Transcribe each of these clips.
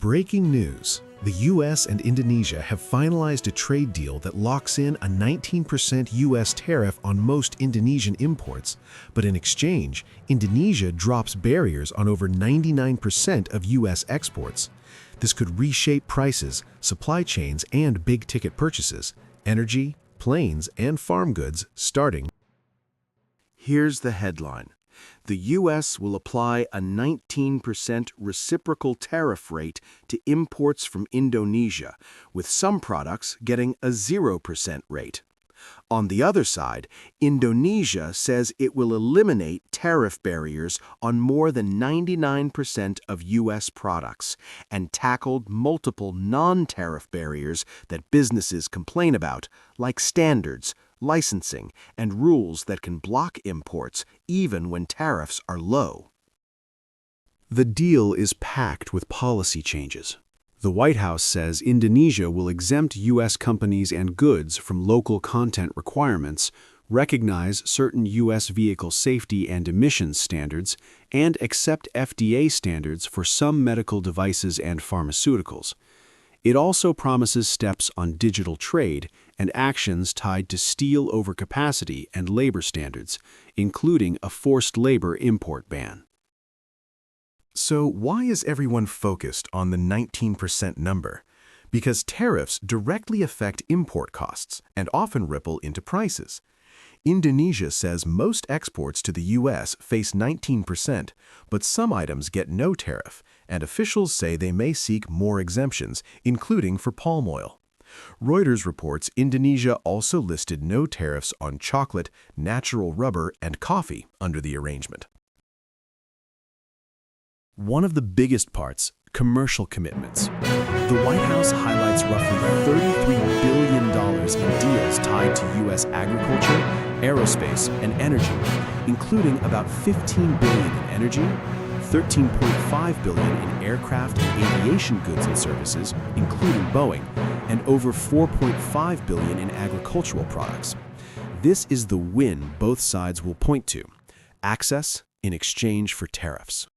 Breaking news. The US and Indonesia have finalized a trade deal that locks in a 19% US tariff on most Indonesian imports, but in exchange, Indonesia drops barriers on over 99% of US exports. This could reshape prices, supply chains, and big-ticket purchases, energy, planes, and farm goods starting. Here's the headline. The U.S. will apply a 19% reciprocal tariff rate to imports from Indonesia, with some products getting a 0% rate. On the other side, Indonesia says it will eliminate tariff barriers on more than 99% of U.S. products and tackled multiple non-tariff barriers that businesses complain about, like standards, licensing, and rules that can block imports even when tariffs are low. The deal is packed with policy changes. The White House says Indonesia will exempt U.S. companies and goods from local content requirements, recognize certain U.S. vehicle safety and emissions standards, and accept FDA standards for some medical devices and pharmaceuticals. It also promises steps on digital trade and actions tied to steel overcapacity and labor standards, including a forced labor import ban. So why is everyone focused on the 19% number? Because tariffs directly affect import costs and often ripple into prices. Indonesia says most exports to the U.S. face 19%, but some items get no tariff, and officials say they may seek more exemptions, including for palm oil. Reuters reports Indonesia also listed no tariffs on chocolate, natural rubber, and coffee under the arrangement. One of the biggest parts, commercial commitments. The White House highlights roughly $33 billion in deals tied to U.S. agriculture, aerospace, and energy, including about $15 billion in energy, $13.5 billion in aircraft and aviation goods and services, including Boeing, and over $4.5 billion in agricultural products. This is the win both sides will point to: access in exchange for tariffs.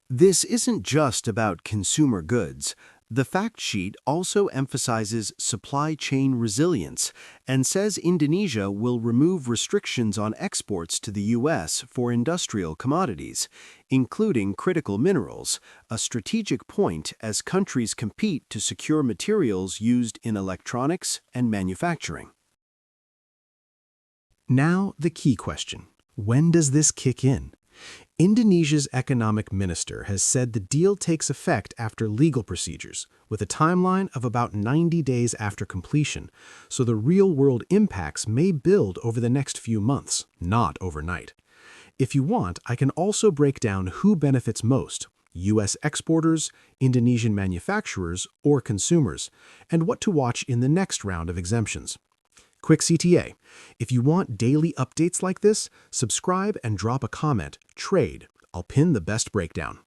This isn't just about consumer goods. The fact sheet also emphasizes supply chain resilience and says Indonesia will remove restrictions on exports to the U.S. for industrial commodities, including critical minerals, a strategic point as countries compete to secure materials used in electronics and manufacturing. Now, the key question: when does this kick in? Indonesia's economic minister has said the deal takes effect after legal procedures, with a timeline of about 90 days after completion, so the real-world impacts may build over the next few months, not overnight. If you want, I can also break down who benefits most: U.S. exporters, Indonesian manufacturers, or consumers, and what to watch in the next round of exemptions. Quick CTA: if you want daily updates like this, subscribe and drop a comment. Trade. I'll pin the best breakdown.